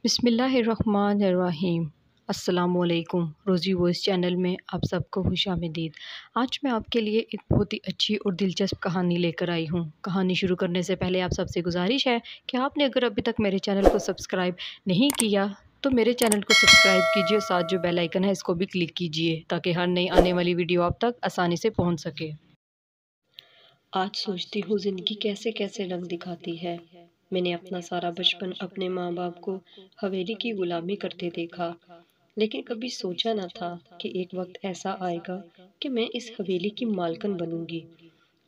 بسم اللہ الرحمن الرحیم۔ السلام علیکم۔ روزی وائس چینل میں آپ سب کو خوش آمدید۔ آج میں آپ کے لیے ایک بہت ہی اچھی اور دلچسپ کہانی لے کر آئی ہوں۔ کہانی شروع کرنے سے پہلے آپ سب سے گزارش ہے کہ آپ نے اگر ابھی تک میرے چینل کو سبسکرائب نہیں کیا تو میرے چینل کو سبسکرائب کیجیے اور ساتھ جو بیل آئیکن ہے اس کو بھی کلک کیجیے تاکہ ہر نئی آنے والی ویڈیو آپ تک آسانی سے پہنچ سکے۔ آج سوچتی ہوں زندگی کیسے کیسے رنگ دکھاتی ہے۔ میں نے اپنا سارا بچپن اپنے ماں باپ کو حویلی کی غلامی کرتے دیکھا، لیکن کبھی سوچا نہ تھا کہ ایک وقت ایسا آئے گا کہ میں اس حویلی کی مالکن بنوں گی۔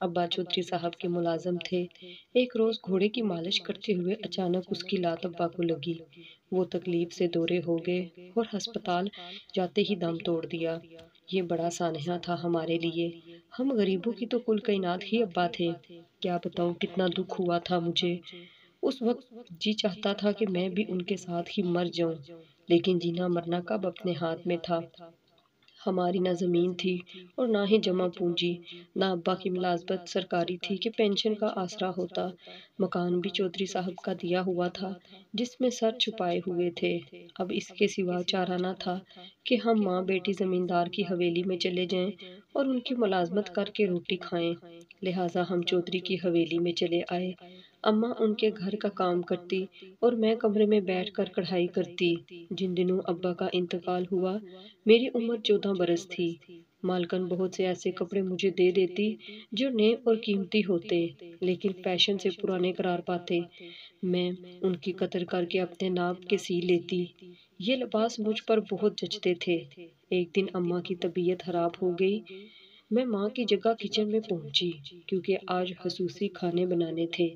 ابا چودھری صاحب کے ملازم تھے۔ ایک روز گھوڑے کی مالش کرتے ہوئے اچانک اس کی لات ابا کو لگی۔ وہ تکلیف سے دورے ہو گئے اور ہسپتال جاتے ہی دم توڑ دیا۔ یہ بڑا سانحہ تھا ہمارے لیے۔ ہم غریبوں کی تو کل کائنات ہی ابا تھے۔ کیا بتاؤں کتنا دکھ ہوا تھا مجھے۔ اس وقت جی چاہتا تھا کہ میں بھی ان کے ساتھ ہی مر جاؤں، لیکن جینا مرنا کب اپنے ہاتھ میں تھا۔ ہماری نہ زمین تھی اور نہ ہی جمع پونجی، نہ ابا کی ملازمت سرکاری تھی کہ پینشن کا آسرا ہوتا۔ مکان بھی چودھری صاحب کا دیا ہوا تھا جس میں سر چھپائے ہوئے تھے۔ اب اس کے سوا چارہ نہ تھا کہ ہم ماں بیٹی زمیندار کی حویلی میں چلے جائیں اور ان کی ملازمت کر کے روٹی کھائیں۔ لہٰذا ہم چودھری کی حویلی میں چلے آئے۔ اماں ان کے گھر کا کام کرتی اور میں کمرے میں بیٹھ کر کڑھائی کرتی۔ جن دنوں ابا کا انتقال ہوا میری عمر 14 برس تھی۔ مالکن بہت سے ایسے کپڑے مجھے دے دیتی جو نئے اور قیمتی ہوتے لیکن فیشن سے پرانے قرار پاتے۔ میں ان کی قدر کر کے اپنے ناپ کے سی لیتی۔ یہ لباس مجھ پر بہت جچتے تھے۔ ایک دن اماں کی طبیعت خراب ہو گئی۔ میں ماں کی جگہ کچن میں پہنچی کیونکہ آج خصوصی کھانے بنانے تھے۔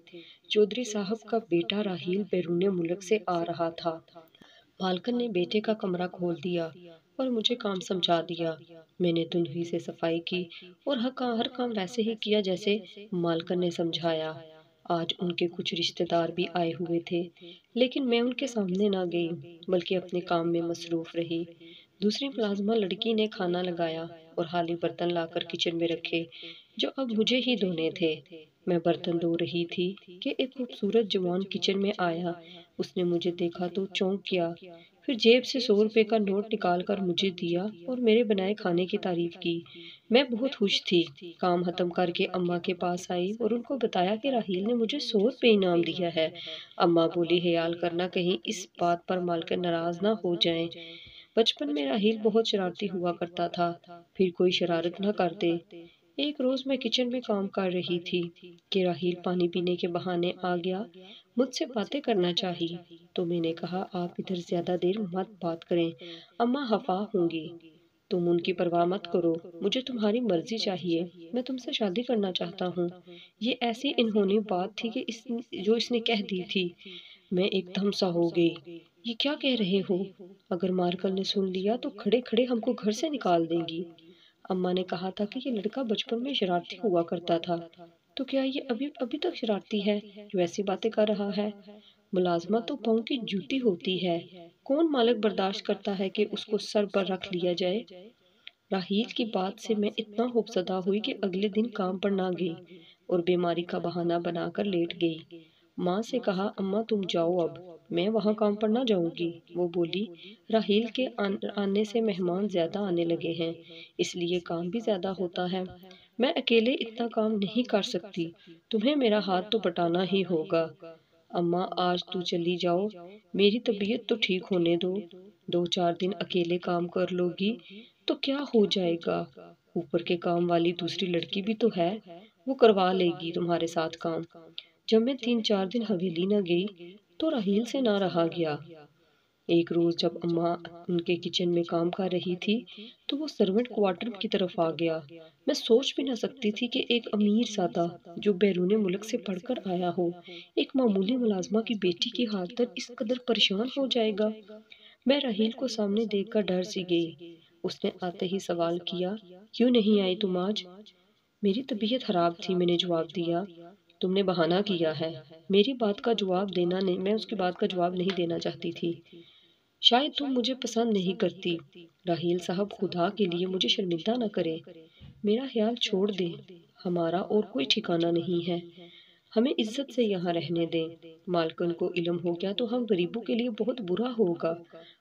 چودھری صاحب کا بیٹا راحیل بیرون ملک سے آ رہا تھا۔ مالکن نے بیٹے کا کمرہ کھول دیا اور مجھے کام سمجھا دیا۔ میں نے دھندلی سے صفائی کی اور ہر کام ویسے ہی کیا جیسے مالکن نے سمجھایا۔ آج ان کے کچھ رشتہ دار بھی آئے ہوئے تھے لیکن میں ان کے سامنے نہ گئی بلکہ اپنے کام میں مصروف رہی۔ دوسری ملازمہ لڑکی نے کھانا لگایا اور خالی برتن لا کر کچن میں رکھے جو اب مجھے ہی دھونے تھے۔ میں برتن دھو رہی تھی کہ ایک خوبصورت جوان کچن میں آیا۔ اس نے مجھے دیکھا تو چونک گیا، پھر جیب سے 100 روپے کا نوٹ نکال کر مجھے دیا اور میرے بنائے کھانے کی تعریف کی۔ میں بہت خوش تھی۔ کام ختم کر کے اماں کے پاس آئی اور ان کو بتایا کہ راحیل نے مجھے 100 روپے انعام دیا ہے۔ اماں بولی خیال کرنا کہیں اس بات پر مالکن ناراض نہ ہو جائیں۔ بچپن میں راحیل بہت شرارتی ہوا کرتا تھا، پھر کوئی شرارت نہ کرتے۔ ایک روز میں کچن میں کام کر رہی تھی کہ راحیل پانی پینے کے بہانے آ گیا۔ مجھ سے باتیں کرنا چاہی تو میں نے کہا آپ ادھر زیادہ دیر مت بات کریں، اماں خفا ہوں گی۔ تم ان کی پرواہ مت کرو، مجھے تمہاری مرضی چاہیے، میں تم سے شادی کرنا چاہتا ہوں۔ یہ ایسی انہونی بات تھی کہ جو اس نے کہہ دی تھی۔ میں ایک دم سا ہو گئی۔ یہ کیا کہہ رہے ہو؟ اگر مالکن نے سن لیا تو کھڑے کھڑے ہم کو گھر سے نکال دیں گی۔ اماں نے کہا تھا کہ یہ لڑکا بچپن میں شرارتی ہوا کرتا تھا، تو کیا یہ ابھی تک شرارتی ہے جو ایسی باتیں کر رہا ہے؟ ملازمت تو پاؤں کی جوتی ہوتی ہے، کون مالک برداشت کرتا ہے کہ اس کو سر پر رکھ لیا جائے؟ راحیل کی بات سے میں اتنا خوفزدہ ہوئی کہ اگلے دن کام پر نہ گئی اور بیماری کا بہانہ بنا کر لیٹ گئی۔ ماں سے کہا اماں تم جاؤ اب، میں وہاں کام پر نہ جاؤں گی۔ وہ بولی راحیل کے آنے سے مہمان زیادہ آنے لگے ہیں، اس لیے کام بھی زیادہ ہوتا ہے۔ میں اکیلے اتنا کام نہیں کر سکتی، تمہیں میرا ہاتھ تو بٹانا ہی ہوگا۔ اماں آج تو چلی جاؤ، میری طبیعت تو ٹھیک ہونے دو، 2-4 دن اکیلے کام کر لو گی تو کیا ہو جائے گا؟ اوپر کے کام والی دوسری لڑکی بھی تو ہے، وہ کروا لے گی تمہارے ساتھ کام۔ جب میں 3-4 دن حویلی نہ گئی تو راحیل سے نہ رہا گیا۔ ایک روز جب اماں ان کے کچن میں کام کر رہی تھی تو وہ سرونٹ کوارٹر کی طرف آ گیا۔ میں سوچ بھی نہ سکتی تھی کہ ایک امیر زادہ جو بیرون ملک سے پڑھ کر آیا ہو ایک معمولی ملازمہ کی بیٹی کی حالت اس قدر پریشان ہو جائے گا۔ میں راحیل کو سامنے دیکھ کر ڈر سی گئی۔ اس نے آتے ہی سوال کیا کیوں نہیں آئی تم آج؟ میری طبیعت خراب تھی، میں نے جواب دیا۔ تم نے بہانہ کیا ہے۔ میری بات کا جواب دینا نہیں، میں اس کی بات کا جواب نہیں دینا چاہتی تھی۔ شاید تم مجھے پسند نہیں کرتی۔ راحیل صاحب خدا کے لیے مجھے شرمندہ نہ کریں، میرا خیال چھوڑ دیں، ہمارا اور کوئی ٹھکانہ نہیں ہے۔ ہمیں عزت سے یہاں رہنے دیں۔ مالکن کو علم ہو گیا تو ہم غریبوں کے لیے بہت برا ہوگا۔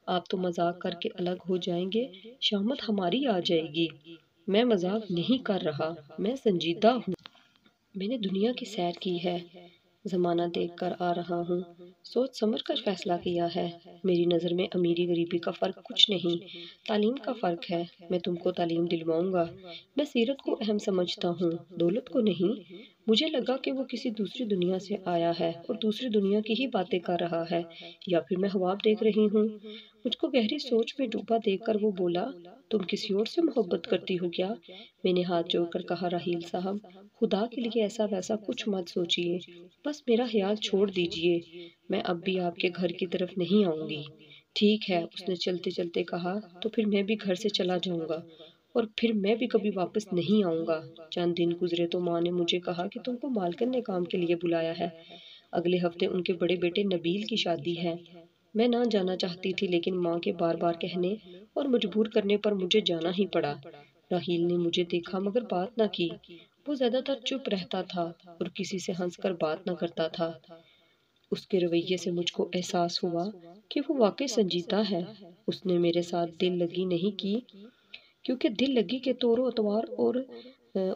آپ تو مذاق کر کے الگ ہو جائیں گے، شامت ہماری آ جائے گی۔ میں مذاق نہیں کر رہا، میں سنجیدہ ہوں۔ میں نے دنیا کی سیر کی ہے، زمانہ دیکھ کر آ رہا ہوں، سوچ سمجھ کر فیصلہ کیا ہے۔ میری نظر میں امیری غریبی کا فرق کچھ نہیں، تعلیم کا فرق ہے۔ میں تم کو تعلیم دلواؤں گا۔ میں سیرت کو اہم سمجھتا ہوں، دولت کو نہیں۔ مجھے لگا کہ وہ کسی دوسری دنیا سے آیا ہے اور دوسری دنیا کی ہی باتیں کر رہا ہے، یا پھر میں خواب دیکھ رہی ہوں۔ مجھ کو گہری سوچ میں ڈوبا دیکھ کر وہ بولا، تم کسی اور سے محبت کرتی ہو کیا؟ میں نے ہاتھ جوڑ کر کہا، راحیل صاحب، خدا کے لیے ایسا ویسا کچھ مت سوچیے، بس میرا خیال چھوڑ دیجیے، میں اب بھی آپ کے گھر کی طرف نہیں آؤں گی۔ ٹھیک ہے، اس نے چلتے چلتے کہا، تو پھر میں بھی گھر سے چلا جاؤں گا اور پھر میں بھی کبھی واپس نہیں آؤں گا۔ چند دن گزرے تو ماں نے مجھے کہا کہ تم کو مالکن نے کام کے لیے بلایا ہے، اگلے ہفتے ان کے بڑے بیٹے نبیل کی شادی ہے۔ میں نہ جانا چاہتی تھی لیکن ماں کے بار بار کہنے اور مجبور کرنے پر مجھے جانا ہی پڑا۔ راحیل نے مجھے دیکھا مگر بات نہ کی، وہ زیادہ تر چپ رہتا تھا اور کسی سے ہنس کر بات نہ کرتا تھا۔ اس کے رویے سے مجھ کو احساس ہوا کہ وہ واقعی سنجیدہ ہے۔ اس نے میرے ساتھ دل لگی نہیں کی، کیونکہ دل لگی کے طور و اتوار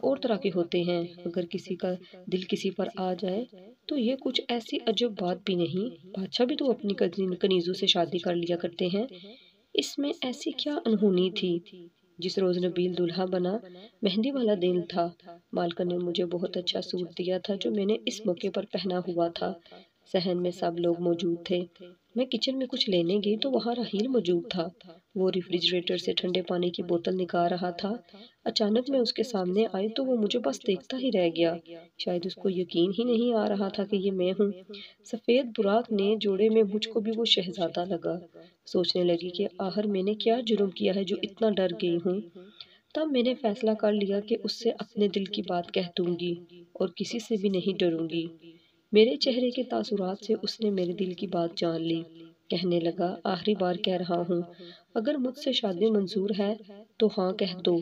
اور طرح کے ہوتے ہیں۔ اگر کسی کا دل کسی پر آ جائے تو یہ کچھ ایسی عجب بات بھی نہیں، بادشاہ بھی تو اپنی کنیزوں سے شادی کر لیا کرتے ہیں۔ اس میں ایسی کیا انہونی تھی؟ جس روز نبیل دلہا بنا، مہندی والا دن تھا، مالکن نے مجھے بہت اچھا سوٹ دیا تھا جو میں نے اس موقع پر پہنا ہوا تھا۔ صحن میں سب لوگ موجود تھے۔ میں کچن میں کچھ لینے گئی تو وہاں راحیل موجود تھا۔ وہ ریفریجریٹر سے ٹھنڈے پانی کی بوتل نکال رہا تھا۔ اچانک میں اس کے سامنے آئی تو وہ مجھے بس دیکھتا ہی رہ گیا، شاید اس کو یقین ہی نہیں آ رہا تھا کہ یہ میں ہوں۔ سفید براق نے جوڑے میں مجھ کو بھی وہ شہزادہ لگا۔ سوچنے لگی کہ آخر میں نے کیا جرم کیا ہے جو اتنا ڈر گئی ہوں۔ تب میں نے فیصلہ کر لیا کہ اس سے اپنے دل کی بات کہہ دوں گی اور کسی سے بھی نہیں ڈروں گی۔ میرے چہرے کے تاثرات سے اس نے میرے دل کی بات جان لی۔ کہنے لگا، آخری بار کہہ رہا ہوں، اگر مجھ سے شادی منظور ہے تو ہاں کہہ دو،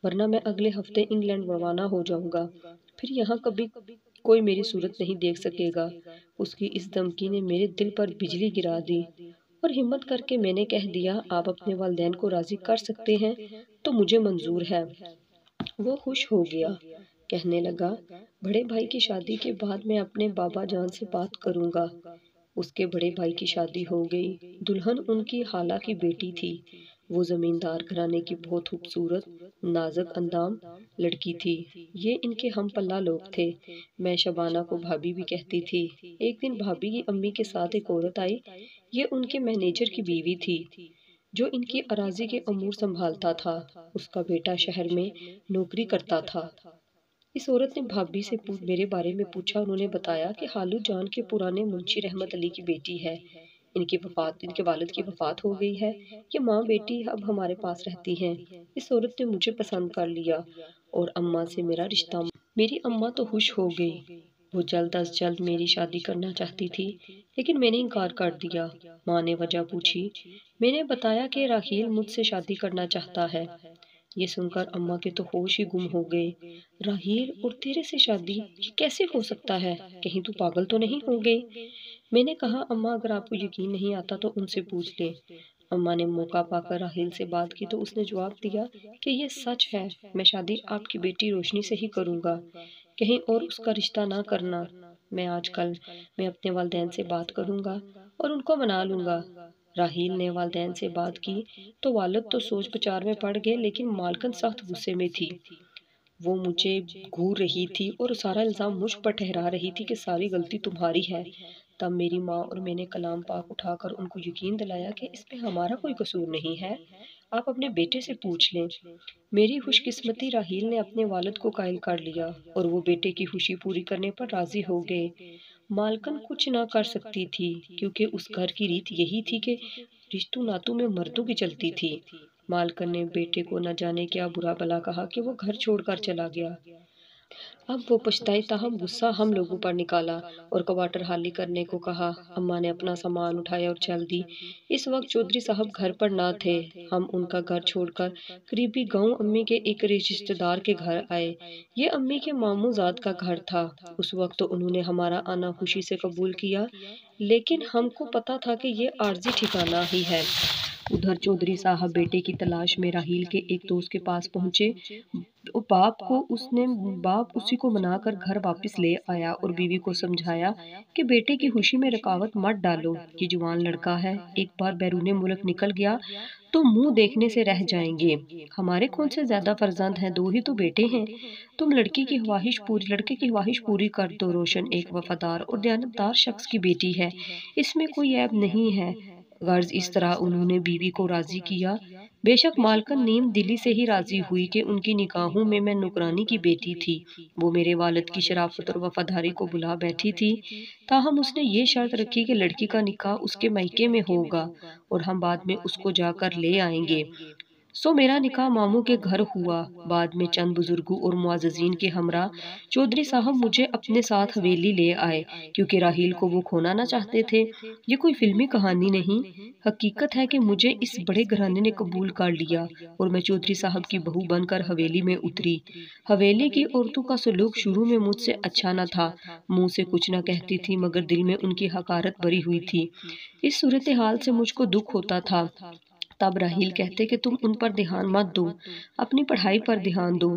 ورنہ میں اگلے ہفتے انگلینڈ روانہ ہو جاؤں گا، پھر یہاں کبھی کوئی میری صورت نہیں دیکھ سکے گا۔ اس کی اس دھمکی نے میرے دل پر بجلی گرا دی اور ہمت کر کے میں نے کہہ دیا، آپ اپنے والدین کو راضی کر سکتے ہیں تو مجھے منظور ہے۔ وہ خوش ہو گیا، کہنے لگا، بڑے بھائی کی شادی کے بعد میں اپنے بابا جان سے بات کروں گا۔ اس کے بڑے بھائی کی شادی ہو گئی، دلہن ان کی خالہ کی بیٹی تھی۔ وہ زمیندار گھرانے کی بہت خوبصورت نازک اندام لڑکی تھی۔ یہ ان کے ہم پلہ لوگ تھے۔ میں شبانہ کو بھابھی بھی کہتی تھی۔ ایک دن بھابھی کی امی کے ساتھ ایک عورت آئی، یہ ان کے مینیجر کی بیوی تھی جو ان کی اراضی کے امور سنبھالتا تھا۔ اس کا بیٹا شہر میں نوکری کرتا تھا۔ اس عورت نے بھابھی سے میرے بارے میں پوچھا۔ انہوں نے بتایا کہ خالو جان کے پرانے منشی رحمت علی کی بیٹی ہے، ان کے والد کی وفات ہو گئی ہے، یہ ماں بیٹی اب ہمارے پاس رہتی ہیں۔ اس عورت نے مجھے پسند کر لیا اور اماں سے میرا رشتہ، میری اماں تو خوش ہو گئی۔ وہ جلد از جلد میری شادی کرنا چاہتی تھی لیکن میں نے انکار کر دیا۔ ماں نے وجہ پوچھی، میں نے بتایا کہ راحیل مجھ سے شادی کرنا چاہتا ہے۔ یہ سن کر اماں کے تو ہوش ہی گم ہو گئے۔ راحیل اور تیرے سے شادی، یہ کیسے ہو سکتا ہے؟ کہیں تو پاگل تو نہیں ہو گئی؟ میں نے کہا، اماں اگر آپ کو یقین نہیں آتا تو ان سے پوچھ لیں۔ اماں نے موقع پا کر راحیل سے بات کی تو اس نے جواب دیا کہ یہ سچ ہے، میں شادی آپ کی بیٹی روشنی سے ہی کروں گا، کہیں اور اس کا رشتہ نہ کرنا۔ میں اپنے والدین سے بات کروں گا اور ان کو منا لوں گا۔ راحیل نے والدین سے بات کی تو والد تو سوچ بچار میں پڑ گئے، لیکن مالکن سخت غصے میں تھی۔ وہ مجھے گھور رہی تھی اور سارا الزام مجھ پر ٹھہرا رہی تھی کہ ساری غلطی تمہاری ہے۔ تب میری ماں اور میں نے کلام پاک اٹھا کر ان کو یقین دلایا کہ اس میں ہمارا کوئی قصور نہیں ہے، آپ اپنے بیٹے سے پوچھ لیں۔ میری خوش قسمتی راحیل نے اپنے والد کو قائل کر لیا اور وہ بیٹے کی خوشی پوری کرنے پر راضی ہو گئے۔ مالکن کچھ نہ کر سکتی تھی کیونکہ اس گھر کی ریت یہی تھی کہ رشتوں ناتوں میں مردوں کی چلتی تھی۔ مالکن نے بیٹے کو نہ جانے کیا برا بھلا کہا کہ وہ گھر چھوڑ کر چلا گیا۔ اب وہ پچھتائی تاہم غصہ ہم لوگوں پر نکالا اور کوارٹر خالی کرنے کو کہا۔ اماں نے اپنا سامان اٹھایا اور چل دی۔ اس وقت چودھری صاحب گھر پر نہ تھے۔ ہم ان کا گھر چھوڑ کر قریبی گاؤں امی کے ایک رشتہ دار کے گھر آئے۔ یہ امی کے ماموں زاد کا گھر تھا۔ اس وقت تو انہوں نے ہمارا آنا خوشی سے قبول کیا، لیکن ہم کو پتا تھا کہ یہ عارضی ٹھکانہ ہی ہے۔ ادھر چودھری صاحب بیٹے کی تلاش میں راحیل کے ایک دوست کے پاس پہنچے۔ باپ اسی کو منا کر گھر واپس لے آیا اور بیوی کو سمجھایا کہ بیٹے کی خوشی میں رکاوٹ مت ڈالو، یہ جوان لڑکا ہے، ایک بار بیرون ملک نکل گیا تو منہ دیکھنے سے رہ جائیں گے۔ ہمارے کون سے زیادہ فرزند ہیں، 2 ہی تو بیٹے ہیں۔ تم لڑکے کی خواہش پوری کر دو۔ روشن ایک وفادار اور دیانتدار شخص کی بیٹی ہے، اس میں کوئی عیب نہیں ہے۔ غرض اس طرح انہوں نے بیوی کو راضی کیا۔ بے شک مالکن نیم دلی سے ہی راضی ہوئی کہ ان کی نگاہوں میں نوکرانی کی بیٹی تھی۔ وہ میرے والد کی شرافت اور وفاداری کو بھلا بیٹھی تھی، تاہم اس نے یہ شرط رکھی کہ لڑکی کا نکاح اس کے میکے میں ہوگا اور ہم بعد میں اس کو جا کر لے آئیں گے۔ سو میرا نکاح ماموں کے گھر ہوا۔ بعد میں چند بزرگوں اور معززین کے ہمراہ چودھری صاحب مجھے اپنے ساتھ حویلی لے آئے، کیونکہ راحیل کو وہ کھونا نہ چاہتے تھے۔ یہ کوئی فلمی کہانی نہیں، حقیقت ہے کہ مجھے اس بڑے گھرانے نے قبول کر لیا اور میں چودھری صاحب کی بہو بن کر حویلی میں اتری۔ حویلی کی عورتوں کا سلوک شروع میں مجھ سے اچھا نہ تھا، منہ سے کچھ نہ کہتی تھی مگر دل میں ان کی حقارت بھری ہوئی تھی۔ اس صورتحال سے مجھ کو دکھ ہوتا تھا۔ تب راحیل کہتے کہ تم ان پر دھیان مت دو، اپنی پڑھائی پر دھیان دو،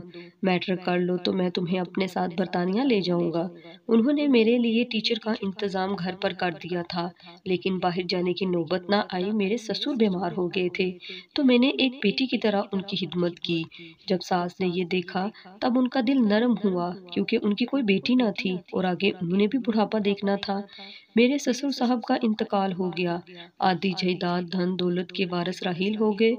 میٹرک کر لو تو میں تمہیں اپنے ساتھ برطانیہ لے جاؤں گا۔ انہوں نے میرے لیے ٹیچر کا انتظام گھر پر کر دیا تھا، لیکن باہر جانے کی نوبت نہ آئی۔ میرے سسر بیمار ہو گئے تھے تو میں نے ایک بیٹی کی طرح ان کی خدمت کی۔ جب ساس نے یہ دیکھا تب ان کا دل نرم ہوا، کیونکہ ان کی کوئی بیٹی نہ تھی اور آگے انہوں نے بھی بڑھاپا دیکھنا تھا۔ میرے سسر صاحب کا انتقال ہو گیا، آدھی جائیداد دھن دولت کے وارث راحیل ہو گئے۔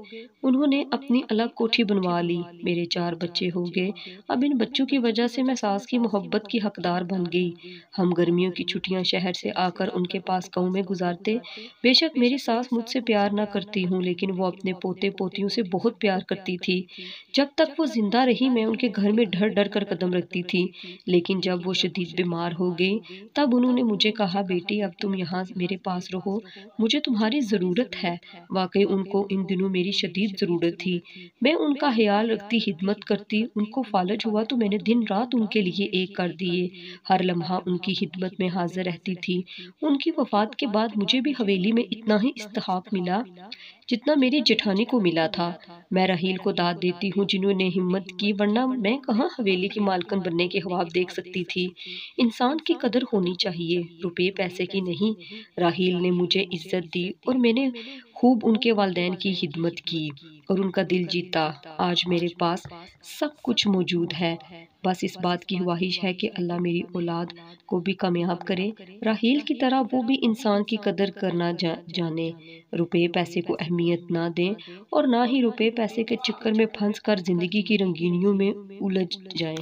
انہوں نے اپنی الگ کوٹھی بنوا لی، میرے 4 بچے ہو گئے۔ اب ان بچوں کی وجہ سے میں ساس کی محبت کی حقدار بن گئی۔ ہم گرمیوں کی چھٹیاں شہر سے آ کر ان کے پاس گاؤں میں گزارتے۔ بے شک میری ساس مجھ سے پیار نہ کرتی ہوں، لیکن وہ اپنے پوتے پوتیوں سے بہت پیار کرتی تھی۔ جب تک وہ زندہ رہی میں ان کے گھر میں ڈر ڈر کر قدم رکھتی تھی، لیکن جب وہ شدید بیمار ہو گئی تب انہوں نے مجھے کہا، بیٹی اب تم یہاں میرے پاس رہو، مجھے تمہاری ضرورت ہے۔ واقعی ان کو ان دنوں میری شدید ضرورت تھی۔ میں ان کا خیال رکھتی، خدمت کرتی، ان کو فالج ہوا تو میں نے دن رات ان کے لیے ایک کر دیے، ہر لمحہ ان کی خدمت میں حاضر رہتی تھی۔ ان کی وفات کے بعد مجھے بھی حویلی میں اتنا ہی استحقاق ملا جتنا میری جٹھانی کو ملا تھا۔ میں راحیل کو داد دیتی ہوں جنہوں نے ہمت کی، ورنہ میں کہاں حویلی کی مالکن بننے کے خواب دیکھ سکتی تھی۔ انسان کی قدر ہونی چاہیے، روپے پیسے کی نہیں۔ راحیل نے مجھے عزت دی اور میں نے خوب ان کے والدین کی خدمت کی اور ان کا دل جیتا۔ آج میرے پاس سب کچھ موجود ہے، بس اس بات کی خواہش ہے کہ اللہ میری اولاد کو بھی کامیاب کرے، راحیل کی طرح وہ بھی انسان کی قدر کرنا جانے، روپے پیسے کو اہمیت نہ دیں اور نہ ہی روپے پیسے کے چکر میں پھنس کر زندگی کی رنگینیوں میں الجھ جائیں۔